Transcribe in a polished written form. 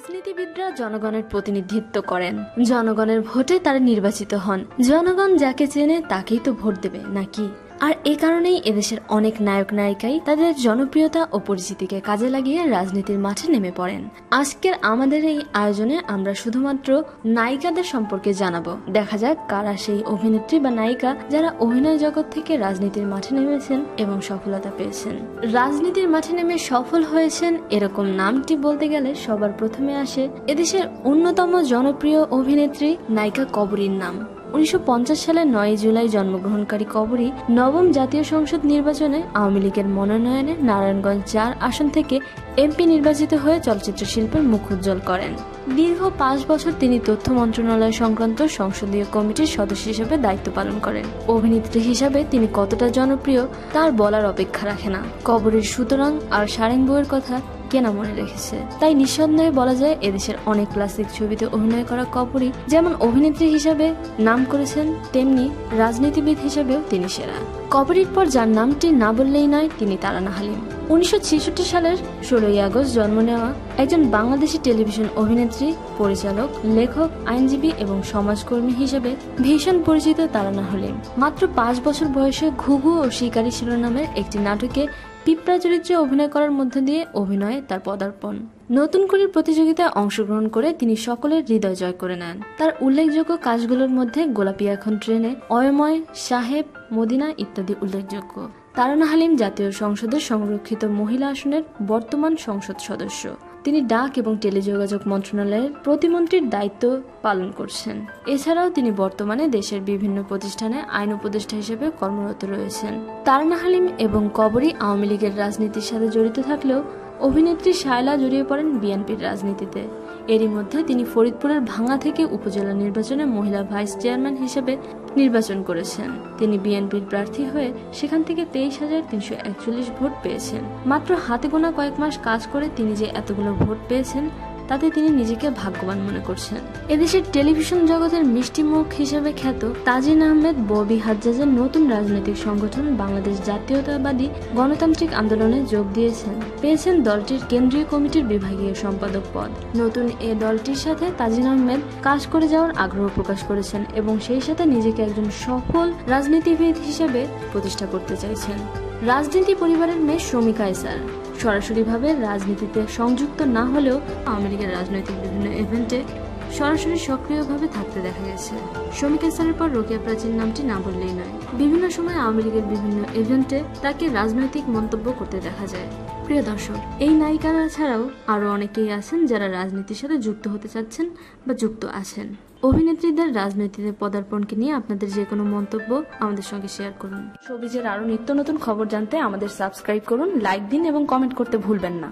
রাজনীতিবিদরা জনগণের প্রতিনিধিত্ব করেন, জনগণের ভোটে তারা নির্বাচিত হন। জনগণ যাকে চেনে তাকেই তো ভোট দেবে নাকি? আর এ কারণেই এদেশের অনেক নায়ক নায়িকাই তাদের জনপ্রিয়তা ও পরিচিতিকে কাজে লাগিয়ে রাজনীতির মাঠে নেমে পড়েন। আজকের আমাদের এই আয়োজনে আমরা শুধুমাত্র নায়িকাদের সম্পর্কে জানাবো। দেখা যাক কারা সেই অভিনেত্রী বা নায়িকা যারা অভিনয় জগৎ থেকে রাজনীতির মাঠে নেমেছেন এবং সফলতা পেয়েছেন। রাজনীতির মাঠে নেমে সফল হয়েছেন এরকম নামটি বলতে গেলে সবার প্রথমে আসে এদেশের অন্যতম জনপ্রিয় অভিনেত্রী নায়িকা কবরীর নাম। 1950 সালের 9 জুলাই জন্মগ্রহণকারী কবরী নবম জাতীয় সংসদ নির্বাচনে আওয়ামী লীগের মনোনয়নে নারায়ণগঞ্জ 4 আসন থেকে এমপি নির্বাচিত হয়ে চলচ্চিত্র শিল্পের মুখ উজ্জ্বল করেন। দীর্ঘ 5 বছর তিনি তথ্য মন্ত্রণালয় সংক্রান্ত সংসদীয় কমিটির সদস্য হিসেবে দায়িত্ব পালন করেন। অভিনেত্রী হিসাবে তিনি কতটা জনপ্রিয় তার বলার অপেক্ষা রাখে না। কবরীর সুতরাং আর সারেং বউয়ের কথা কেনা মনে রেখেছে, তাই নিঃসন্দেহে বলা যায় এদেশের অনেক ক্লাসিক ছবিতে অভিনয় করা কবরী যেমন অভিনেত্রী হিসাবে নাম করেছেন, তেমনি রাজনীতিবিদ হিসেবেও তিনি সেরা। কবরীর পর যার নামটি না বললেই নয় তিনি তারানা হালিম। 1966 সালের 16ই আগস্ট জন্ম নেওয়া একজন বাংলাদেশি টেলিভিশন অভিনেত্রী, পরিচালক, লেখক, আইনজীবী এবং সমাজকর্মী হিসেবে ভীষণ পরিচিত তারানা হালিম মাত্র 5 বছর বয়সে ঘুঘু ও শিকারী শিরোনামের একটি নাটকে পিঁপড়া চরিত্রে অভিনয় করার মধ্য দিয়ে অভিনয়ে তার পদার্পণ। নতুন করে প্রতিযোগিতায় অংশগ্রহণ করে তিনি সকলের হৃদয় জয় করে নেন। তার উল্লেখযোগ্য কাজগুলোর মধ্যে গোলাপি এখন ট্রেনে, অয়ময়, সাহেব, মদিনা ইত্যাদি উল্লেখযোগ্য। তারানা হালিম জাতীয় সংসদের সংরক্ষিত মহিলা আসনের বর্তমান সংসদ সদস্য। তিনি ডাক এবং টেলিযোগাযোগ মন্ত্রণালয়ের প্রতিমন্ত্রীর দায়িত্ব পালন করছেন। এছাড়াও তিনি বর্তমানে দেশের বিভিন্ন প্রতিষ্ঠানে আইন উপদেষ্টা হিসেবে কর্মরত রয়েছেন। তারানা হালিম এবং কবরী আওয়ামী লীগের রাজনীতির সাথে জড়িত থাকলেও অভিনেত্রী শায়লা জড়িয়ে পড়েন বিএনপির রাজনীতিতে। এরই মধ্যে তিনি ফরিদপুরের ভাঙ্গা থেকে উপজেলা নির্বাচনে মহিলা ভাইস চেয়ারম্যান হিসেবে নির্বাচন করেছেন। তিনি বিএনপির প্রার্থী হয়ে সেখান থেকে 23,341 ভোট পেয়েছেন। মাত্র হাতে গোনা কয়েক মাস কাজ করে তিনি যে এতগুলো ভোট পেয়েছেন তাতে তিনি নিজেকে ভাগ্যবান মনে করছেন। এদেশের টেলিভিশন জগতের মিষ্টি মুখ হিসেবে খ্যাত তাজিন আহমেদ ববি হাজ্জাজের নতুন রাজনৈতিক সংগঠন বাংলাদেশ জাতীয়তাবাদী গণতান্ত্রিক আন্দোলনে যোগ দিয়েছেন। পেয়েছেন দলটির কেন্দ্রীয় কমিটির বিভাগীয় সম্পাদক পদ। নতুন এ দলটির সাথে তাজিন আহমেদ কাজ করে যাওয়ার আগ্রহ প্রকাশ করেছেন এবং সেই সাথে নিজেকে একজন সফল রাজনীতিবিদ হিসেবে প্রতিষ্ঠা করতে চাইছেন। রাজনীতি পরিবারের মেয়ে শমিকা এসার সরাসরিভাবে রাজনীতিতে সংযুক্ত না হলেও আওয়ামী লীগের রাজনৈতিক বিভিন্ন ইভেন্টে সরাসরি সক্রিয়ভাবে থাকতে দেখা গেছে। শমিকা এসারের পর রোকেয়া প্রাচীর নামটি না বললেই নয়। বিভিন্ন সময় আওয়ামী লীগের বিভিন্ন ইভেন্টে তাকে রাজনৈতিক মন্তব্য করতে দেখা যায়। প্রিয় দর্শক, এই নায়িকারা ছাড়াও আরো অনেকেই আছেন যারা রাজনীতির সাথে যুক্ত হতে চাচ্ছেন বা যুক্ত আছেন। অভিনেত্রীদের রাজনীতিতে পদার্পণকে নিয়ে আপনাদের যে কোনো মন্তব্য আমাদের সঙ্গে শেয়ার করুন। শোবিজের আরো নিত্য নতুন খবর জানতে আমাদের সাবস্ক্রাইব করুন, লাইক দিন এবং কমেন্ট করতে ভুলবেন না।